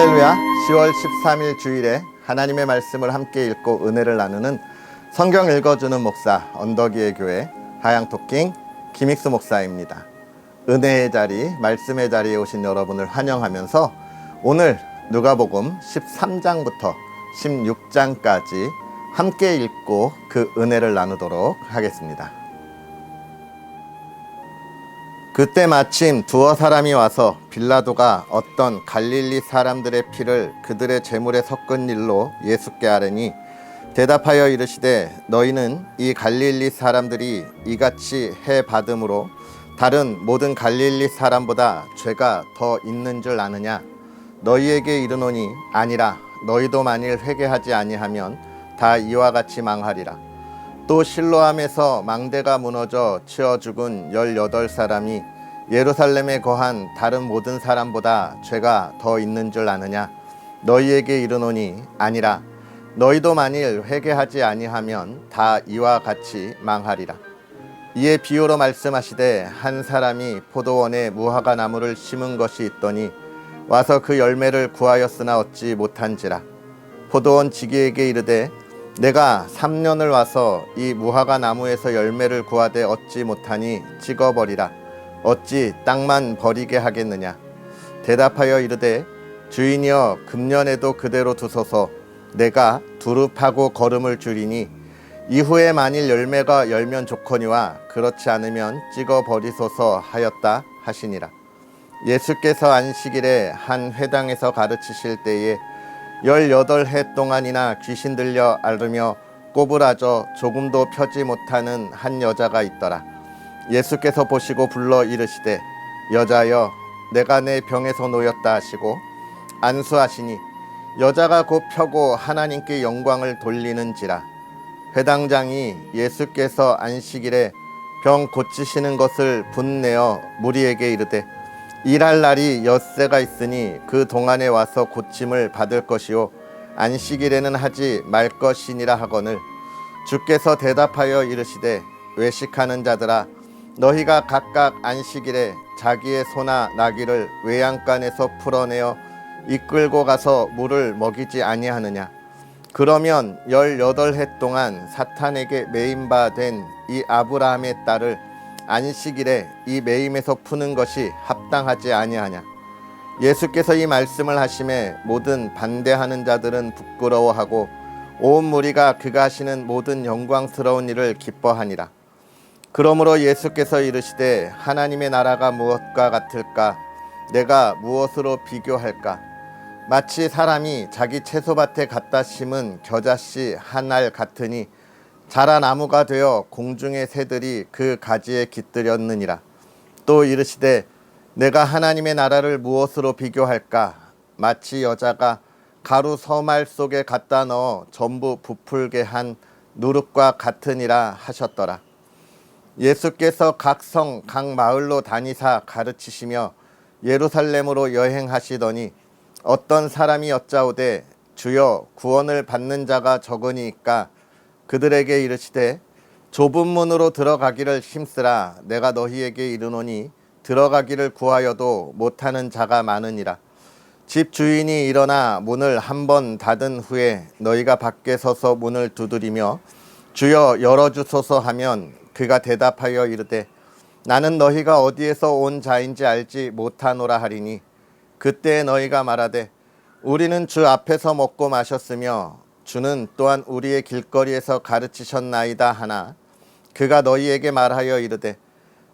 할렐루야. 10월 13일 주일에 하나님의 말씀을 함께 읽고 은혜를 나누는 성경 읽어주는 목사 언덕위의 교회 하양토킹 김익수 목사입니다. 은혜의 자리, 말씀의 자리에 오신 여러분을 환영하면서 오늘 누가복음 13장부터 16장까지 함께 읽고 그 은혜를 나누도록 하겠습니다. 그때 마침 두어 사람이 와서 빌라도가 어떤 갈릴리 사람들의 피를 그들의 제물에 섞은 일로 예수께 아뢰니 대답하여 이르시되 너희는 이 갈릴리 사람들이 이같이 해 받음으로 다른 모든 갈릴리 사람보다 죄가 더 있는 줄 아느냐? 너희에게 이르노니 아니라. 너희도 만일 회개하지 아니하면 다 이와 같이 망하리라. 또 실로암에서 망대가 무너져 치어 죽은 18사람이 예루살렘에 거한 다른 모든 사람보다 죄가 더 있는 줄 아느냐? 너희에게 이르노니 아니라. 너희도 만일 회개하지 아니하면 다 이와 같이 망하리라. 이에 비유로 말씀하시되 한 사람이 포도원에 무화과 나무를 심은 것이 있더니 와서 그 열매를 구하였으나 얻지 못한지라. 포도원 지기에게 이르되 내가 3년을 와서 이 무화과 나무에서 열매를 구하되 얻지 못하니 찍어버리라. 어찌 땅만 버리게 하겠느냐? 대답하여 이르되 주인이여 금년에도 그대로 두소서. 내가 두릅하고 거름을 줄이니 이후에 만일 열매가 열면 좋거니와 그렇지 않으면 찍어버리소서 하였다 하시니라. 예수께서 안식일에 한 회당에서 가르치실 때에 18해 동안이나 귀신 들려 앓으며 꼬부라져 조금도 펴지 못하는 한 여자가 있더라. 예수께서 보시고 불러 이르시되 여자여 내가 내 병에서 놓였다 하시고 안수하시니 여자가 곧 펴고 하나님께 영광을 돌리는지라. 회당장이 예수께서 안식일에 병 고치시는 것을 분내어 무리에게 이르되 일할 날이 엿새가 있으니 그 동안에 와서 고침을 받을 것이요 안식일에는 하지 말 것이니라 하거늘 주께서 대답하여 이르시되 외식하는 자들아 너희가 각각 안식일에 자기의 소나 나귀를 외양간에서 풀어내어 이끌고 가서 물을 먹이지 아니하느냐? 그러면 18해 동안 사탄에게 매임 바 된 이 아브라함의 딸을 안식일에 이 매임에서 푸는 것이 합당하지 아니하냐? 예수께서 이 말씀을 하심에 모든 반대하는 자들은 부끄러워하고 온 무리가 그가 하시는 모든 영광스러운 일을 기뻐하니라. 그러므로 예수께서 이르시되 하나님의 나라가 무엇과 같을까? 내가 무엇으로 비교할까? 마치 사람이 자기 채소밭에 갖다 심은 겨자씨 한 알 같으니 자라 나무가 되어 공중의 새들이 그 가지에 깃들였느니라. 또 이르시되 내가 하나님의 나라를 무엇으로 비교할까? 마치 여자가 가루 서말 속에 갖다 넣어 전부 부풀게 한 누룩과 같으니라 하셨더라. 예수께서 각 성, 각 마을로 다니사 가르치시며 예루살렘으로 여행하시더니 어떤 사람이 여짜오되 주여 구원을 받는 자가 적으니까 그들에게 이르시되 좁은 문으로 들어가기를 힘쓰라. 내가 너희에게 이르노니 들어가기를 구하여도 못하는 자가 많으니라. 집 주인이 일어나 문을 한 번 닫은 후에 너희가 밖에 서서 문을 두드리며 주여 열어주소서 하면 그가 대답하여 이르되 나는 너희가 어디에서 온 자인지 알지 못하노라 하리니 그때 너희가 말하되 우리는 주 앞에서 먹고 마셨으며 주는 또한 우리의 길거리에서 가르치셨나이다 하나 그가 너희에게 말하여 이르되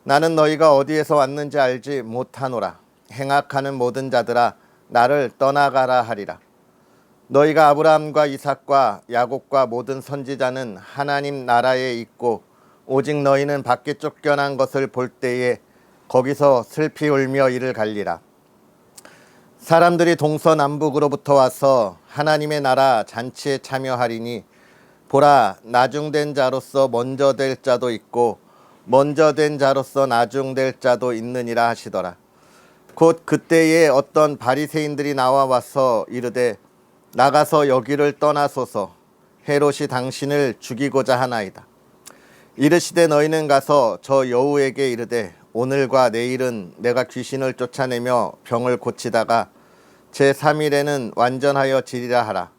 나는 너희가 어디에서 왔는지 알지 못하노라. 행악하는 모든 자들아 나를 떠나가라 하리라. 너희가 아브라함과 이삭과 야곱과 모든 선지자는 하나님 나라에 있고 오직 너희는 밖에 쫓겨난 것을 볼 때에 거기서 슬피 울며 이를 갈리라. 사람들이 동서남북으로부터 와서 하나님의 나라 잔치에 참여하리니 보라 나중된 자로서 먼저 될 자도 있고 먼저 된 자로서 나중될 자도 있느니라 하시더라. 곧 그때에 어떤 바리새인들이 나와 와서 이르되 나가서 여기를 떠나소서. 헤롯이 당신을 죽이고자 하나이다. 이르시되 너희는 가서 저 여우에게 이르되 오늘과 내일은 내가 귀신을 쫓아내며 병을 고치다가 제3일에는 완전하여 지리라 하라.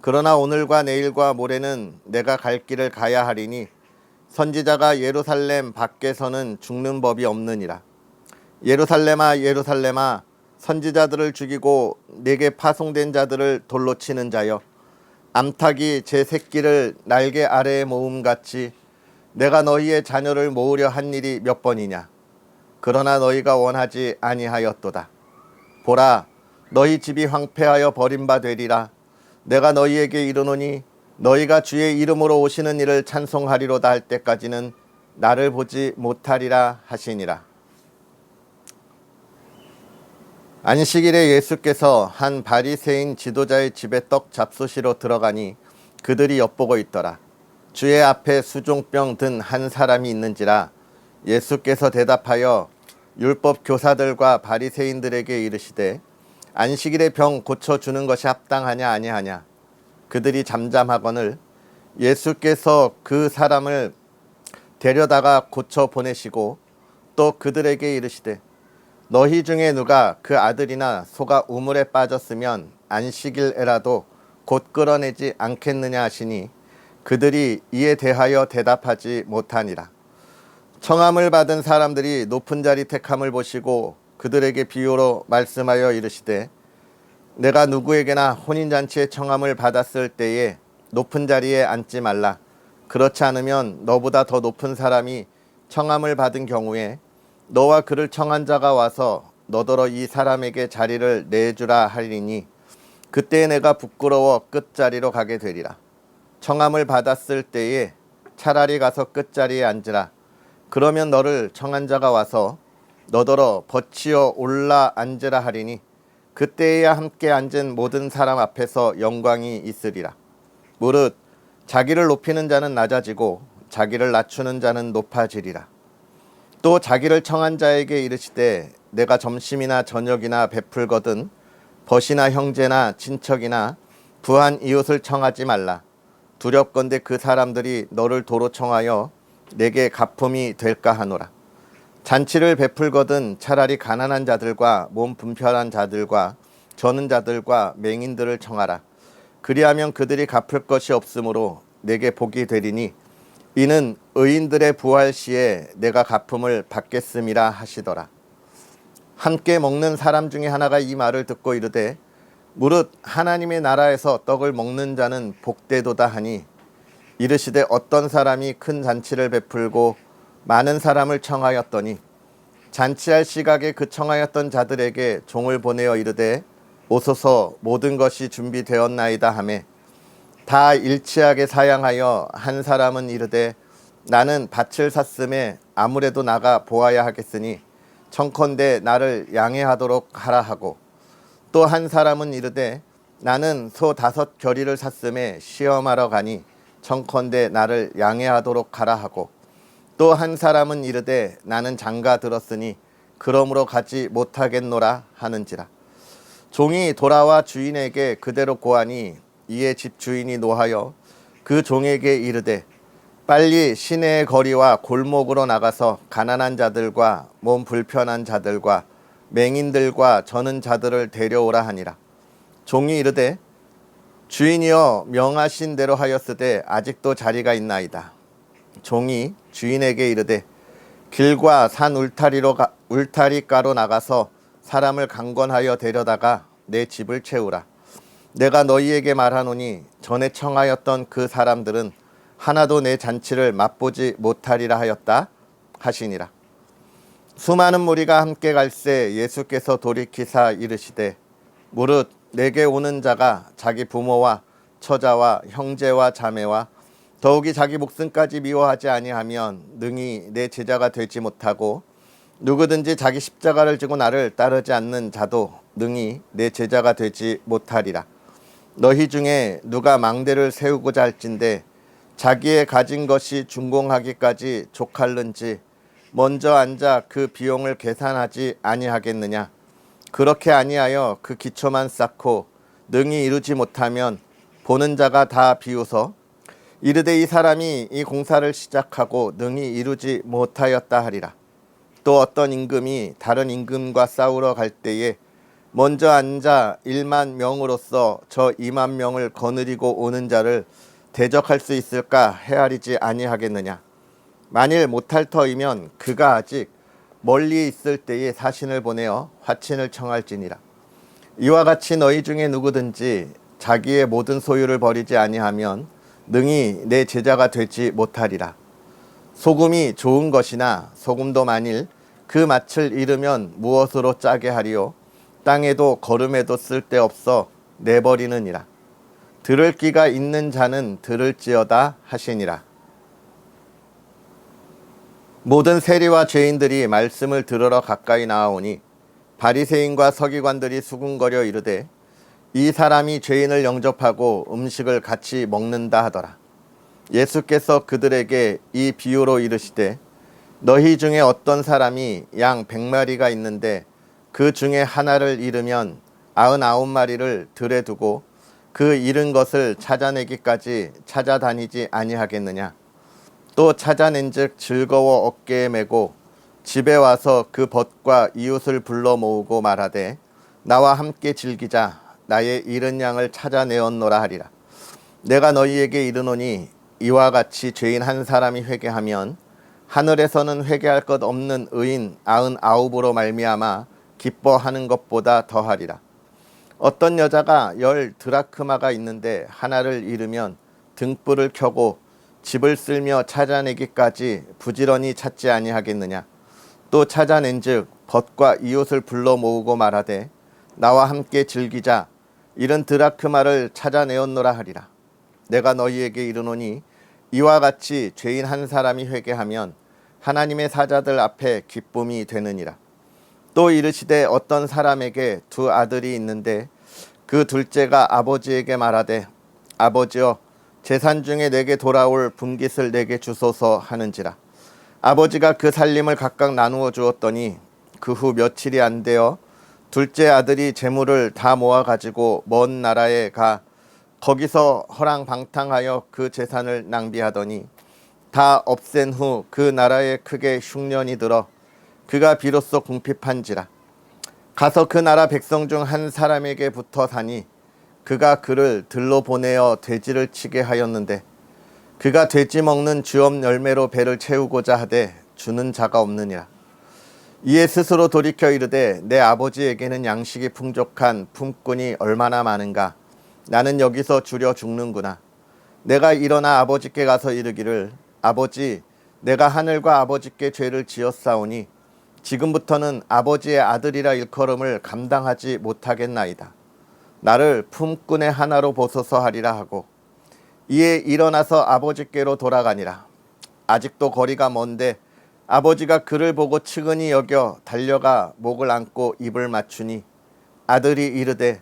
그러나 오늘과 내일과 모레는 내가 갈 길을 가야 하리니 선지자가 예루살렘 밖에서는 죽는 법이 없느니라. 예루살렘아 예루살렘아 선지자들을 죽이고 내게 파송된 자들을 돌로 치는 자여, 암탉이 제 새끼를 날개 아래에 모음같이 내가 너희의 자녀를 모으려 한 일이 몇 번이냐. 그러나 너희가 원하지 아니하였도다. 보라, 너희 집이 황폐하여 버림바 되리라. 내가 너희에게 이르노니 너희가 주의 이름으로 오시는 이를 찬송하리로다 할 때까지는 나를 보지 못하리라 하시니라. 안식일에 예수께서 한 바리새인 지도자의 집에 떡 잡수시러 들어가니 그들이 엿보고 있더라. 주의 앞에 수종병 든 한 사람이 있는지라. 예수께서 대답하여 율법 교사들과 바리새인들에게 이르시되 안식일에 병 고쳐주는 것이 합당하냐 아니하냐. 그들이 잠잠하거늘 예수께서 그 사람을 데려다가 고쳐 보내시고 또 그들에게 이르시되 너희 중에 누가 그 아들이나 소가 우물에 빠졌으면 안식일에라도 곧 끌어내지 않겠느냐 하시니 그들이 이에 대하여 대답하지 못하니라. 청함을 받은 사람들이 높은 자리 택함을 보시고 그들에게 비유로 말씀하여 이르시되 내가 누구에게나 혼인잔치에 청함을 받았을 때에 높은 자리에 앉지 말라. 그렇지 않으면 너보다 더 높은 사람이 청함을 받은 경우에 너와 그를 청한 자가 와서 너더러 이 사람에게 자리를 내주라 하리니 그때에 내가 부끄러워 끝자리로 가게 되리라. 청함을 받았을 때에 차라리 가서 끝자리에 앉으라. 그러면 너를 청한 자가 와서 너더러 버치어 올라 앉으라 하리니 그때에야 함께 앉은 모든 사람 앞에서 영광이 있으리라. 무릇 자기를 높이는 자는 낮아지고 자기를 낮추는 자는 높아지리라. 또 자기를 청한 자에게 이르시되 내가 점심이나 저녁이나 베풀거든 벗이나 형제나 친척이나 부한 이웃을 청하지 말라. 두렵건대 그 사람들이 너를 도로 청하여 내게 가품이 될까 하노라. 잔치를 베풀거든 차라리 가난한 자들과 몸 분편한 자들과 저는 자들과 맹인들을 청하라. 그리하면 그들이 갚을 것이 없으므로 내게 복이 되리니 이는 의인들의 부활 시에 내가 갚음을 받겠음이라 하시더라. 함께 먹는 사람 중에 하나가 이 말을 듣고 이르되 무릇 하나님의 나라에서 떡을 먹는 자는 복되도다 하니 이르시되 어떤 사람이 큰 잔치를 베풀고 많은 사람을 청하였더니 잔치할 시각에 그 청하였던 자들에게 종을 보내어 이르되 오소서 모든 것이 준비되었나이다 하매 다 일치하게 사양하여 한 사람은 이르되 나는 밭을 샀음에 아무래도 나가 보아야 하겠으니 청컨대 나를 양해하도록 하라 하고 또 한 사람은 이르되 나는 소 5 겨리를 샀음에 시험하러 가니 청컨대 나를 양해하도록 하라 하고 또 한 사람은 이르되 나는 장가 들었으니 그러므로 가지 못하겠노라 하는지라. 종이 돌아와 주인에게 그대로 고하니 이에 집 주인이 노하여 그 종에게 이르되 빨리 시내의 거리와 골목으로 나가서 가난한 자들과 몸 불편한 자들과 맹인들과 저는 자들을 데려오라 하니라. 종이 이르되 주인이여 명하신 대로 하였으되 아직도 자리가 있나이다. 종이 주인에게 이르되 길과 산 울타리가로 나가서 사람을 강권하여 데려다가 내 집을 채우라. 내가 너희에게 말하노니 전에 청하였던 그 사람들은 하나도 내 잔치를 맛보지 못하리라 하였다 하시니라. 수많은 무리가 함께 갈새 예수께서 돌이키사 이르시되 무릇 내게 오는 자가 자기 부모와 처자와 형제와 자매와 더욱이 자기 목숨까지 미워하지 아니하면 능히 내 제자가 되지 못하고 누구든지 자기 십자가를 지고 나를 따르지 않는 자도 능히 내 제자가 되지 못하리라. 너희 중에 누가 망대를 세우고자 할진대 자기의 가진 것이 준공하기까지 족할는지 먼저 앉아 그 비용을 계산하지 아니하겠느냐. 그렇게 아니하여 그 기초만 쌓고 능히 이루지 못하면 보는 자가 다 비웃어 이르되 이 사람이 이 공사를 시작하고 능히 이루지 못하였다 하리라. 또 어떤 임금이 다른 임금과 싸우러 갈 때에 먼저 앉아 1만 명으로서 저 2만 명을 거느리고 오는 자를 대적할 수 있을까 헤아리지 아니하겠느냐. 만일 못할 터이면 그가 아직 멀리 있을 때에 사신을 보내어 화친을 청할지니라. 이와 같이 너희 중에 누구든지 자기의 모든 소유를 버리지 아니하면 능히 내 제자가 되지 못하리라. 소금이 좋은 것이나 소금도 만일 그 맛을 잃으면 무엇으로 짜게 하리요. 땅에도 거름에도 쓸데없어 내버리느니라. 들을 귀가 있는 자는 들을지어다 하시니라. 모든 세리와 죄인들이 말씀을 들으러 가까이 나아오니 바리새인과 서기관들이 수군거려 이르되 이 사람이 죄인을 영접하고 음식을 같이 먹는다 하더라. 예수께서 그들에게 이 비유로 이르시되 너희 중에 어떤 사람이 양 100마리가 있는데 그 중에 하나를 잃으면 99마리를 들에 두고 그 잃은 것을 찾아내기까지 찾아다니지 아니하겠느냐. 또 찾아낸즉 즐거워 어깨에 메고 집에 와서 그 벗과 이웃을 불러 모으고 말하되 나와 함께 즐기자. 나의 잃은 양을 찾아내었노라 하리라. 내가 너희에게 이르노니 이와 같이 죄인 한 사람이 회개하면 하늘에서는 회개할 것 없는 의인 99으로 말미암아 기뻐하는 것보다 더하리라. 어떤 여자가 10 드라크마가 있는데 하나를 잃으면 등불을 켜고 집을 쓸며 찾아내기까지 부지런히 찾지 아니하겠느냐. 또 찾아낸즉 벗과 이웃을 불러 모으고 말하되 나와 함께 즐기자. 이런 드라크마를 찾아내었노라 하리라. 내가 너희에게 이르노니 이와 같이 죄인 한 사람이 회개하면 하나님의 사자들 앞에 기쁨이 되느니라. 또 이르시되 어떤 사람에게 2 아들이 있는데 그 둘째가 아버지에게 말하되 아버지여 재산 중에 내게 돌아올 분깃을 내게 주소서 하는지라. 아버지가 그 살림을 각각 나누어 주었더니 그 후 며칠이 안 되어 둘째 아들이 재물을 다 모아 가지고 먼 나라에 가 거기서 허랑방탕하여 그 재산을 낭비하더니 다 없앤 후 그 나라에 크게 흉년이 들어 그가 비로소 궁핍한지라. 가서 그 나라 백성 중 한 사람에게 붙어 사니 그가 그를 들로 보내어 돼지를 치게 하였는데 그가 돼지 먹는 주업 열매로 배를 채우고자 하되 주는 자가 없느니라. 이에 스스로 돌이켜 이르되 내 아버지에게는 양식이 풍족한 품꾼이 얼마나 많은가. 나는 여기서 주려 죽는구나. 내가 일어나 아버지께 가서 이르기를 아버지 내가 하늘과 아버지께 죄를 지었사오니 지금부터는 아버지의 아들이라 일컬음을 감당하지 못하겠나이다. 나를 품꾼의 하나로 보소서 하리라 하고 이에 일어나서 아버지께로 돌아가니라. 아직도 거리가 먼데 아버지가 그를 보고 측은히 여겨 달려가 목을 안고 입을 맞추니 아들이 이르되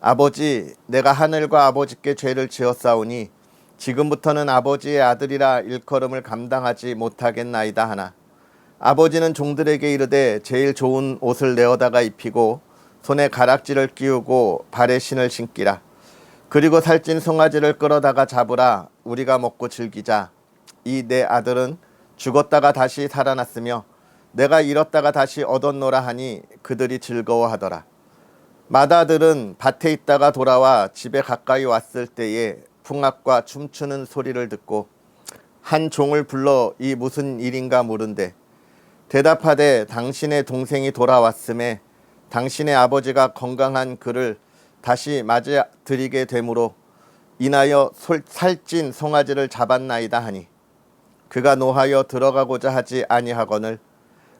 아버지 내가 하늘과 아버지께 죄를 지었사오니 지금부터는 아버지의 아들이라 일컬음을 감당하지 못하겠나이다 하나 아버지는 종들에게 이르되 제일 좋은 옷을 내어다가 입히고 손에 가락지를 끼우고 발에 신을 신기라. 그리고 살찐 송아지를 끌어다가 잡으라. 우리가 먹고 즐기자. 이 내 아들은 죽었다가 다시 살아났으며 내가 잃었다가 다시 얻었노라 하니 그들이 즐거워하더라. 맏아들은 밭에 있다가 돌아와 집에 가까이 왔을 때에 풍악과 춤추는 소리를 듣고 한 종을 불러 이 무슨 일인가 물은데 대답하되 당신의 동생이 돌아왔음에 당신의 아버지가 건강한 그를 다시 맞아들이게 되므로 인하여 살찐 송아지를 잡았나이다 하니 그가 노하여 들어가고자 하지 아니하거늘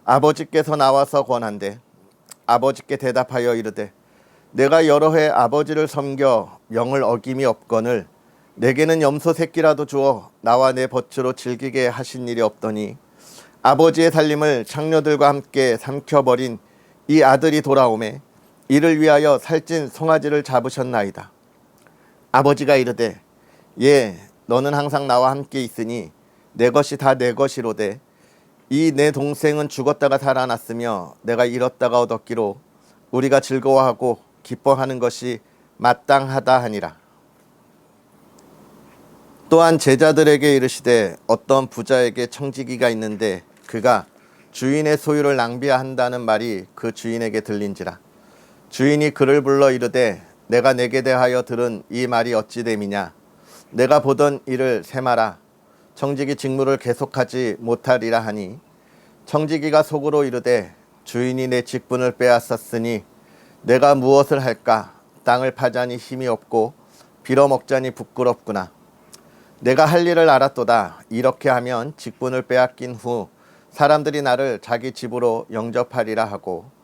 아버지께서 나와서 권한대 아버지께 대답하여 이르되 내가 여러 해 아버지를 섬겨 명을 어김이 없거늘 내게는 염소 새끼라도 주어 나와 내 벗으로 즐기게 하신 일이 없더니 아버지의 살림을 창녀들과 함께 삼켜버린 이 아들이 돌아오매 이를 위하여 살찐 송아지를 잡으셨나이다. 아버지가 이르되 예 너는 항상 나와 함께 있으니 내 것이 다 내 것이로되 이 내 동생은 죽었다가 살아났으며 내가 잃었다가 얻었기로 우리가 즐거워하고 기뻐하는 것이 마땅하다 하니라. 또한 제자들에게 이르시되 어떤 부자에게 청지기가 있는데 그가 주인의 소유를 낭비한다는 말이 그 주인에게 들린지라. 주인이 그를 불러 이르되 내가 내게 대하여 들은 이 말이 어찌 됨이냐. 내가 보던 일을 세마라. 청지기 직무를 계속하지 못하리라 하니 청지기가 속으로 이르되 주인이 내 직분을 빼앗았으니 내가 무엇을 할까. 땅을 파자니 힘이 없고 빌어먹자니 부끄럽구나. 내가 할 일을 알았도다. 이렇게 하면 직분을 빼앗긴 후 사람들이 나를 자기 집으로 영접하리라 하고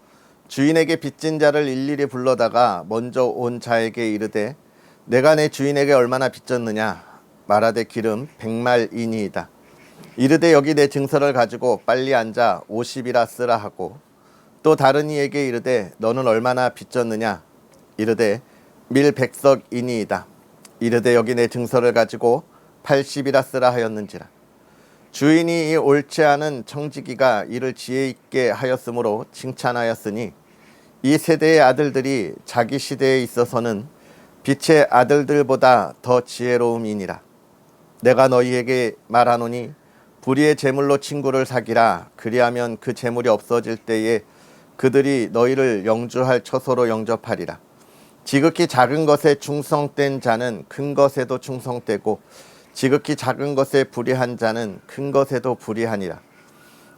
주인에게 빚진 자를 일일이 불러다가 먼저 온 자에게 이르되 내가 내 주인에게 얼마나 빚졌느냐. 말하되 기름 100말이니이다. 이르되 여기 내 증서를 가지고 빨리 앉아 50이라 쓰라 하고 또 다른 이에게 이르되 너는 얼마나 빚졌느냐. 이르되 밀 100석이니이다. 이르되 여기 내 증서를 가지고 80이라 쓰라 하였는지라. 주인이 이 옳지 않은 청지기가 이를 지혜 있게 하였으므로 칭찬하였으니 이 세대의 아들들이 자기 시대에 있어서는 빛의 아들들보다 더 지혜로움이니라. 내가 너희에게 말하노니 불의의 재물로 친구를 사기라. 그리하면 그 재물이 없어질 때에 그들이 너희를 영주할 처소로 영접하리라. 지극히 작은 것에 충성된 자는 큰 것에도 충성되고 지극히 작은 것에 불의한 자는 큰 것에도 불의하니라.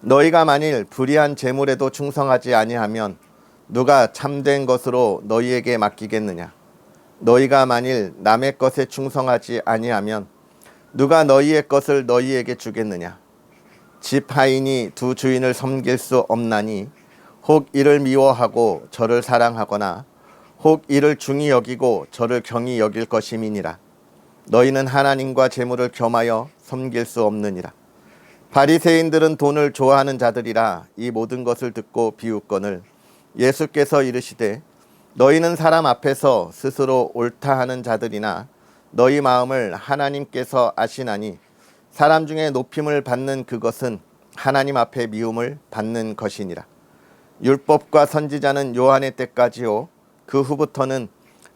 너희가 만일 불의한 재물에도 충성하지 아니하면 누가 참된 것으로 너희에게 맡기겠느냐. 너희가 만일 남의 것에 충성하지 아니하면 누가 너희의 것을 너희에게 주겠느냐. 집 하인이 두 주인을 섬길 수 없나니 혹 이를 미워하고 저를 사랑하거나 혹 이를 중히 여기고 저를 경히 여길 것임이니라. 너희는 하나님과 재물을 겸하여 섬길 수 없느니라. 바리새인들은 돈을 좋아하는 자들이라. 이 모든 것을 듣고 비웃거늘 예수께서 이르시되 너희는 사람 앞에서 스스로 옳다 하는 자들이나 너희 마음을 하나님께서 아시나니 사람 중에 높임을 받는 그것은 하나님 앞에 미움을 받는 것이니라. 율법과 선지자는 요한의 때까지요 그 후부터는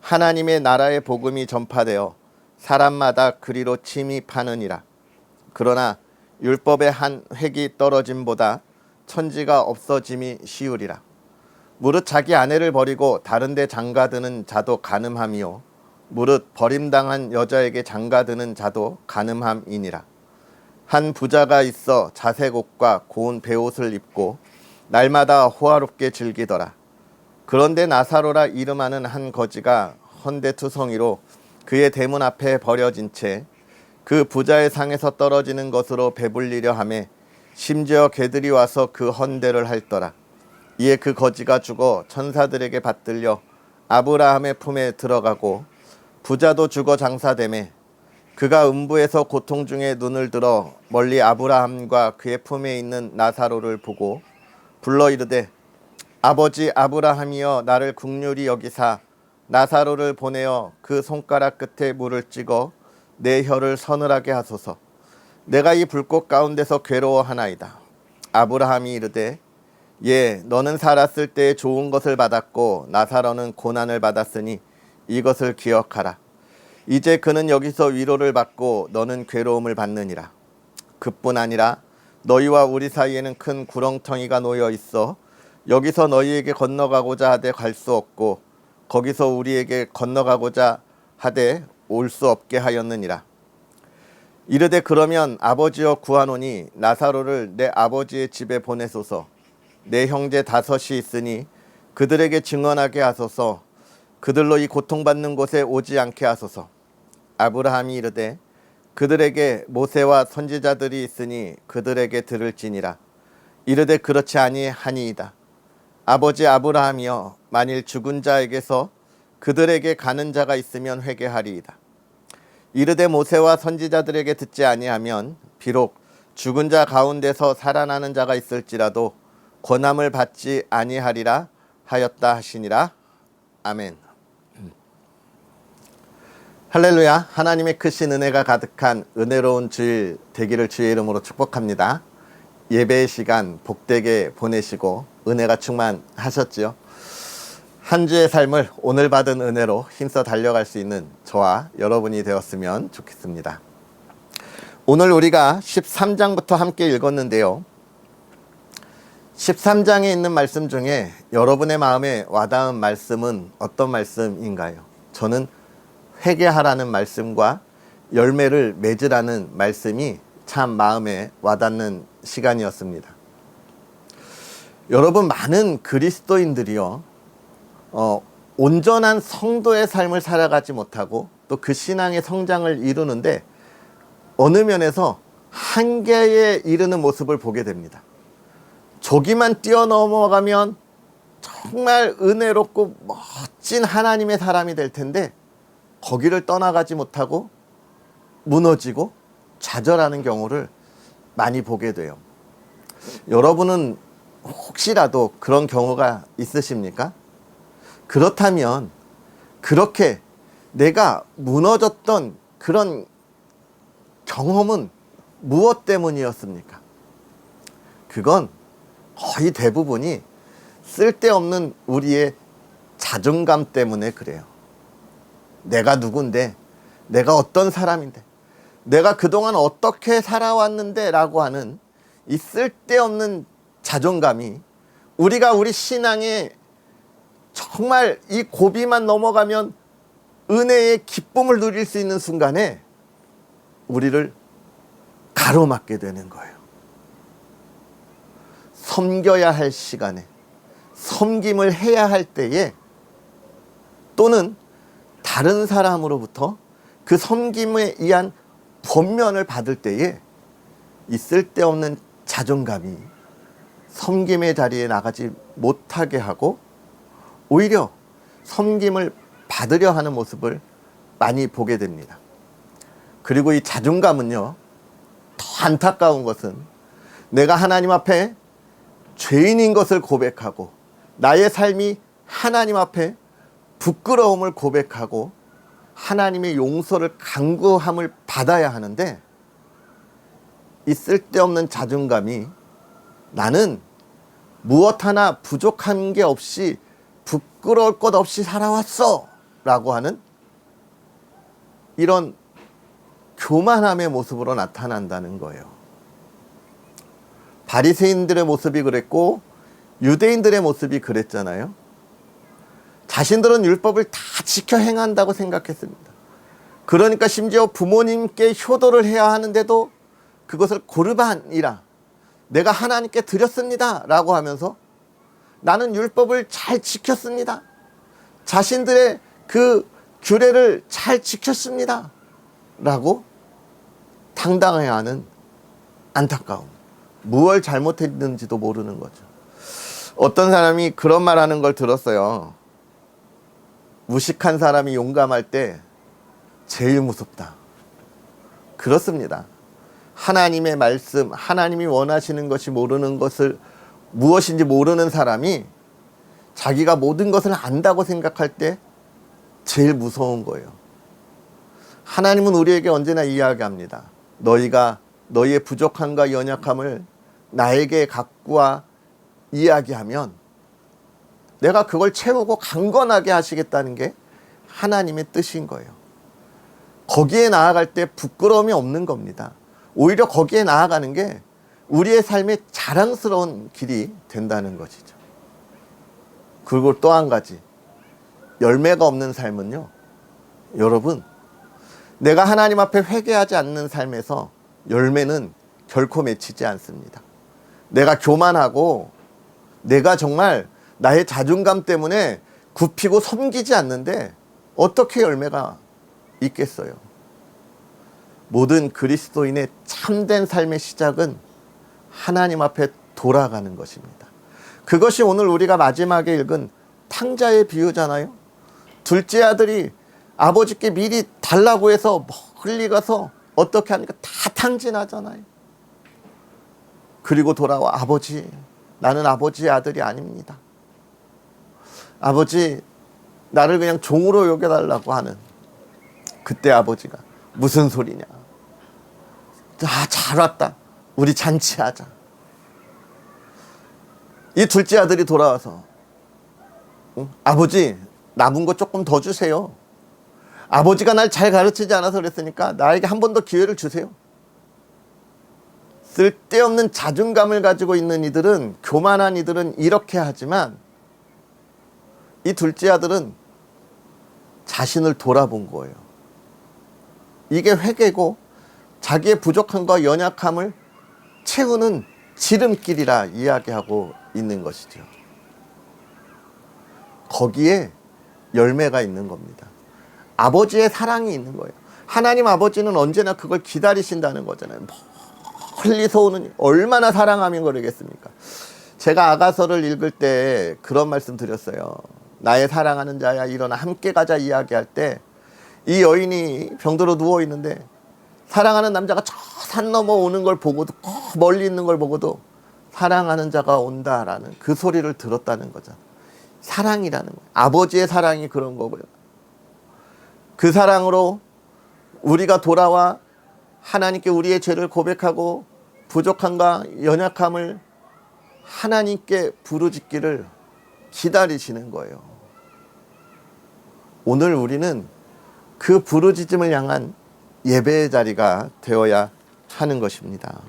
하나님의 나라의 복음이 전파되어 사람마다 그리로 침입하느니라. 그러나 율법의 한 획이 떨어짐보다 천지가 없어짐이 쉬우리라. 무릇 자기 아내를 버리고 다른 데 장가드는 자도 간음함이요 무릇 버림당한 여자에게 장가드는 자도 간음함이니라. 한 부자가 있어 자색 옷과 고운 베옷을 입고 날마다 호화롭게 즐기더라. 그런데 나사로라 이름하는 한 거지가 헌데투성이로 그의 대문 앞에 버려진 채 그 부자의 상에서 떨어지는 것으로 배불리려 하매 심지어 개들이 와서 그 헌대를 핥더라. 이에 그 거지가 죽어 천사들에게 받들려 아브라함의 품에 들어가고 부자도 죽어 장사되매 그가 음부에서 고통 중에 눈을 들어 멀리 아브라함과 그의 품에 있는 나사로를 보고 불러 이르되 아버지 아브라함이여 나를 긍휼히 여기사 나사로를 보내어 그 손가락 끝에 물을 찍어 내 혀를 서늘하게 하소서. 내가 이 불꽃 가운데서 괴로워하나이다. 아브라함이 이르되 예 너는 살았을 때 좋은 것을 받았고 나사로는 고난을 받았으니 이것을 기억하라. 이제 그는 여기서 위로를 받고 너는 괴로움을 받느니라. 그뿐 아니라 너희와 우리 사이에는 큰 구렁텅이가 놓여 있어 여기서 너희에게 건너가고자 하되 갈 수 없고 거기서 우리에게 건너가고자 하되 올 수 없게 하였느니라. 이르되 그러면 아버지여 구하노니 나사로를 내 아버지의 집에 보내소서. 내 형제 5이 있으니 그들에게 증언하게 하소서. 그들로 이 고통받는 곳에 오지 않게 하소서. 아브라함이 이르되 그들에게 모세와 선지자들이 있으니 그들에게 들을지니라. 이르되 그렇지 아니하니이다. 아버지 아브라함이여 만일 죽은 자에게서 그들에게 가는 자가 있으면 회개하리이다. 이르되 모세와 선지자들에게 듣지 아니하면 비록 죽은 자 가운데서 살아나는 자가 있을지라도 권함을 받지 아니하리라 하였다 하시니라. 아멘. 할렐루야. 하나님의 크신 은혜가 가득한 은혜로운 주일 되기를 주의 이름으로 축복합니다. 예배의 시간 복되게 보내시고 은혜가 충만하셨지요. 한 주의 삶을 오늘 받은 은혜로 힘써 달려갈 수 있는 저와 여러분이 되었으면 좋겠습니다. 오늘 우리가 13장부터 함께 읽었는데요. 13장에 있는 말씀 중에 여러분의 마음에 와닿은 말씀은 어떤 말씀인가요? 저는 회개하라는 말씀과 열매를 맺으라는 말씀이 참 마음에 와닿는 시간이었습니다. 여러분, 많은 그리스도인들이요, 온전한 성도의 삶을 살아가지 못하고 또 그 신앙의 성장을 이루는데 어느 면에서 한계에 이르는 모습을 보게 됩니다. 저기만 뛰어넘어가면 정말 은혜롭고 멋진 하나님의 사람이 될 텐데 거기를 떠나가지 못하고 무너지고 좌절하는 경우를 많이 보게 돼요. 여러분은 혹시라도 그런 경우가 있으십니까? 그렇다면 그렇게 내가 무너졌던 그런 경험은 무엇 때문이었습니까? 그건 거의 대부분이 쓸데없는 우리의 자존감 때문에 그래요. 내가 누군데, 내가 어떤 사람인데, 내가 그동안 어떻게 살아왔는데 라고 하는 이 쓸데없는 자존감이 우리가 우리 신앙에 정말 이 고비만 넘어가면 은혜의 기쁨을 누릴 수 있는 순간에 우리를 가로막게 되는 거예요. 섬겨야 할 시간에, 섬김을 해야 할 때에, 또는 다른 사람으로부터 그 섬김에 의한 권면을 받을 때에 이 쓸데없는 자존감이 섬김의 자리에 나가지 못하게 하고 오히려 섬김을 받으려 하는 모습을 많이 보게 됩니다. 그리고 이 자존감은요, 더 안타까운 것은 내가 하나님 앞에 죄인인 것을 고백하고 나의 삶이 하나님 앞에 부끄러움을 고백하고 하나님의 용서를 간구함을 받아야 하는데 이 쓸데없는 자존감이 나는 무엇 하나 부족한 게 없이 부끄러울 것 없이 살아왔어 라고 하는 이런 교만함의 모습으로 나타난다는 거예요. 바리새인들의 모습이 그랬고 유대인들의 모습이 그랬잖아요. 자신들은 율법을 다 지켜 행한다고 생각했습니다. 그러니까 심지어 부모님께 효도를 해야 하는데도 그것을 고르반이라, 내가 하나님께 드렸습니다 라고 하면서 나는 율법을 잘 지켰습니다, 자신들의 그 규례를 잘 지켰습니다 라고 당당해야 하는 안타까움, 무엇을 잘못했는지도 모르는 거죠. 어떤 사람이 그런 말 하는 걸 들었어요. 무식한 사람이 용감할 때 제일 무섭다. 그렇습니다. 하나님의 말씀, 하나님이 원하시는 것이 모르는 것을, 무엇인지 모르는 사람이 자기가 모든 것을 안다고 생각할 때 제일 무서운 거예요. 하나님은 우리에게 언제나 이야기합니다. 너희가 너희의 부족함과 연약함을 나에게 갖고 와 이야기하면 내가 그걸 채우고 강건하게 하시겠다는 게 하나님의 뜻인 거예요. 거기에 나아갈 때 부끄러움이 없는 겁니다. 오히려 거기에 나아가는 게 우리의 삶의 자랑스러운 길이 된다는 것이죠. 그리고 또 한 가지, 열매가 없는 삶은요, 여러분, 내가 하나님 앞에 회개하지 않는 삶에서 열매는 결코 맺히지 않습니다. 내가 교만하고 내가 정말 나의 자존감 때문에 굽히고 섬기지 않는데 어떻게 열매가 있겠어요? 모든 그리스도인의 참된 삶의 시작은 하나님 앞에 돌아가는 것입니다. 그것이 오늘 우리가 마지막에 읽은 탕자의 비유잖아요. 둘째 아들이 아버지께 미리 달라고 해서 멀리 가서 어떻게 하니까 다 탕진하잖아요. 그리고 돌아와, 아버지, 나는 아버지의 아들이 아닙니다. 아버지, 나를 그냥 종으로 여겨달라고 하는, 그때 아버지가 무슨 소리냐, 잘 왔다, 우리 잔치하자. 이 둘째 아들이 돌아와서, 아버지, 남은 거 조금 더 주세요. 아버지가 날 잘 가르치지 않아서 그랬으니까 나에게 한 번 더 기회를 주세요. 쓸데없는 자존감을 가지고 있는 이들은, 교만한 이들은 이렇게 하지만 이 둘째 아들은 자신을 돌아본 거예요. 이게 회개고 자기의 부족함과 연약함을 채우는 지름길이라 이야기하고 있는 것이죠. 거기에 열매가 있는 겁니다. 아버지의 사랑이 있는 거예요. 하나님 아버지는 언제나 그걸 기다리신다는 거잖아요. 멀리서 오는, 얼마나 사랑하면 그러겠습니까? 제가 아가서를 읽을 때 그런 말씀 드렸어요. 나의 사랑하는 자야 일어나 함께 가자 이야기할 때 이 여인이 병들어 누워 있는데 사랑하는 남자가 저 산 넘어 오는 걸 보고도, 멀리 있는 걸 보고도 사랑하는 자가 온다라는 그 소리를 들었다는 거죠. 사랑이라는 거예요. 아버지의 사랑이 그런 거고요. 그 사랑으로 우리가 돌아와 하나님께 우리의 죄를 고백하고 부족함과 연약함을 하나님께 부르짖기를 기다리시는 거예요. 오늘 우리는 그 부르짖음을 향한 예배의 자리가 되어야 하는 것입니다.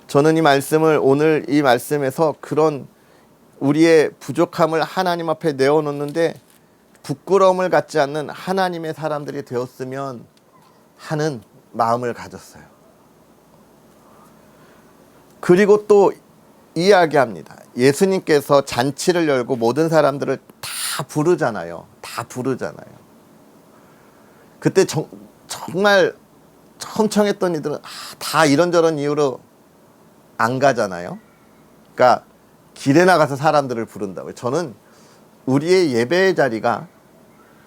저는 이 말씀을, 오늘 이 말씀에서 그런 우리의 부족함을 하나님 앞에 내어놓는데 부끄러움을 갖지 않는 하나님의 사람들이 되었으면 하는 마음을 가졌어요. 그리고 또 이야기합니다. 예수님께서 잔치를 열고 모든 사람들을 다 부르잖아요. 다 부르잖아요. 그때 정말 청청했던 이들은 다 이런저런 이유로 안 가잖아요. 그러니까 길에 나가서 사람들을 부른다고요. 저는 우리의 예배의 자리가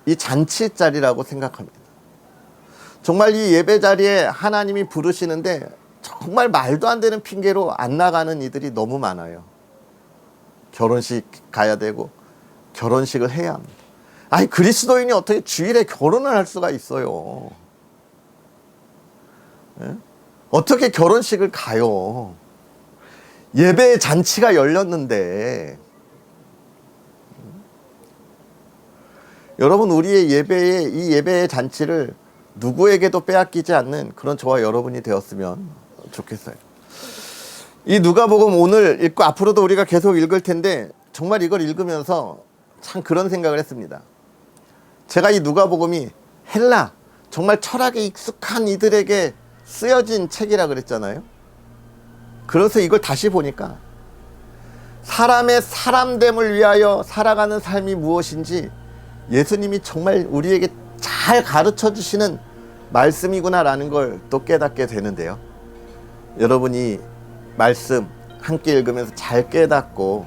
이 잔치 자리라고 생각합니다. 정말 이 예배 자리에 하나님이 부르시는데 정말 말도 안 되는 핑계로 안 나가는 이들이 너무 많아요. 결혼식 가야 되고 결혼식을 해야 합니다. 아니, 그리스도인이 어떻게 주일에 결혼을 할 수가 있어요? 예? 어떻게 결혼식을 가요? 예배의 잔치가 열렸는데. 여러분, 우리의 이 예배의 잔치를 누구에게도 빼앗기지 않는 그런 저와 여러분이 되었으면 좋겠어요. 이 누가복음 오늘 읽고 앞으로도 우리가 계속 읽을 텐데 정말 이걸 읽으면서 참 그런 생각을 했습니다. 제가 이 누가복음이 헬라, 정말 철학에 익숙한 이들에게 쓰여진 책이라 그랬잖아요. 그래서 이걸 다시 보니까 사람의 사람됨을 위하여 살아가는 삶이 무엇인지 예수님이 정말 우리에게 잘 가르쳐 주시는 말씀이구나라는 걸 또 깨닫게 되는데요. 여러분이 말씀 함께 읽으면서 잘 깨닫고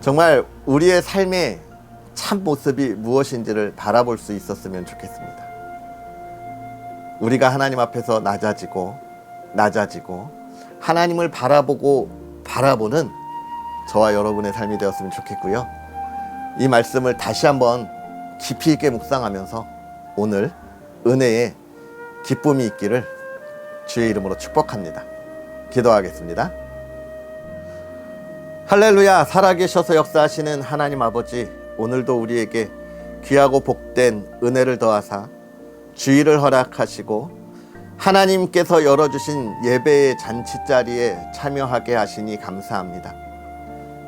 정말 우리의 삶의 참 모습이 무엇인지를 바라볼 수 있었으면 좋겠습니다. 우리가 하나님 앞에서 낮아지고 하나님을 바라보는 저와 여러분의 삶이 되었으면 좋겠고요. 이 말씀을 다시 한번 깊이 있게 묵상하면서 오늘 은혜에 기쁨이 있기를 주의 이름으로 축복합니다. 기도하겠습니다. 할렐루야. 살아계셔서 역사하시는 하나님 아버지, 오늘도 우리에게 귀하고 복된 은혜를 더하사 주의를 허락하시고 하나님께서 열어주신 예배의 잔치자리에 참여하게 하시니 감사합니다.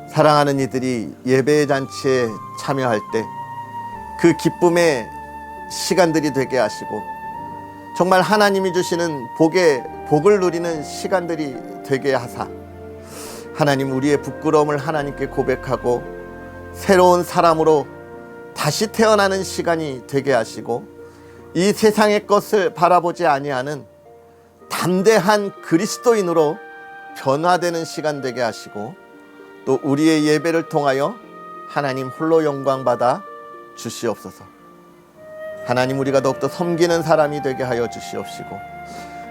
사랑하는 이들이 예배의 잔치에 참여할 때 그 기쁨의 시간들이 되게 하시고 정말 하나님이 주시는 복을 누리는 시간들이 되게 하사 하나님, 우리의 부끄러움을 하나님께 고백하고 새로운 사람으로 다시 태어나는 시간이 되게 하시고 이 세상의 것을 바라보지 아니하는 담대한 그리스도인으로 변화되는 시간 되게 하시고 또 우리의 예배를 통하여 하나님 홀로 영광 받아 주시옵소서. 하나님, 우리가 더욱더 섬기는 사람이 되게 하여 주시옵시고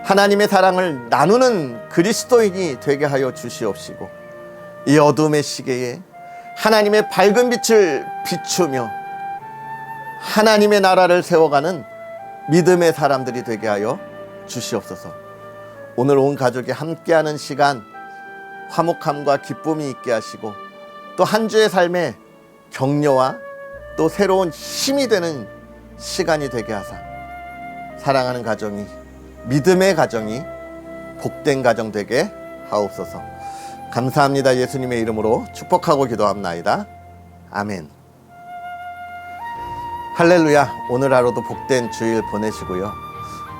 하나님의 사랑을 나누는 그리스도인이 되게 하여 주시옵시고 이 어둠의 시계에 하나님의 밝은 빛을 비추며 하나님의 나라를 세워가는 믿음의 사람들이 되게 하여 주시옵소서. 오늘 온 가족이 함께하는 시간 화목함과 기쁨이 있게 하시고 또 한 주의 삶에 격려와 또 새로운 힘이 되는 시간이 되게 하사 사랑하는 가정이, 믿음의 가정이 복된 가정 되게 하옵소서. 감사합니다. 예수님의 이름으로 축복하고 기도합나이다. 아멘. 할렐루야. 오늘 하루도 복된 주일 보내시고요.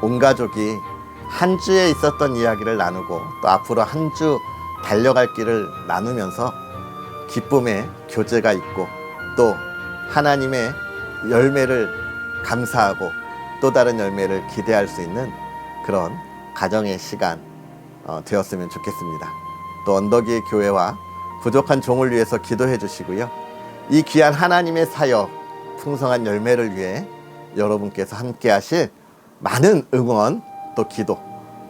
온 가족이 한 주에 있었던 이야기를 나누고 또 앞으로 한 주 달려갈 길을 나누면서 기쁨의 교제가 있고 또 하나님의 열매를 감사하고 또 다른 열매를 기대할 수 있는 그런 가정의 시간 되었으면 좋겠습니다. 또 언덕이의 교회와 부족한 종을 위해서 기도해 주시고요. 이 귀한 하나님의 사역 풍성한 열매를 위해 여러분께서 함께 하실 많은 응원 또 기도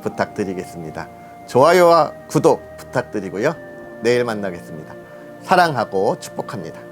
부탁드리겠습니다. 좋아요와 구독 부탁드리고요. 내일 만나겠습니다. 사랑하고 축복합니다.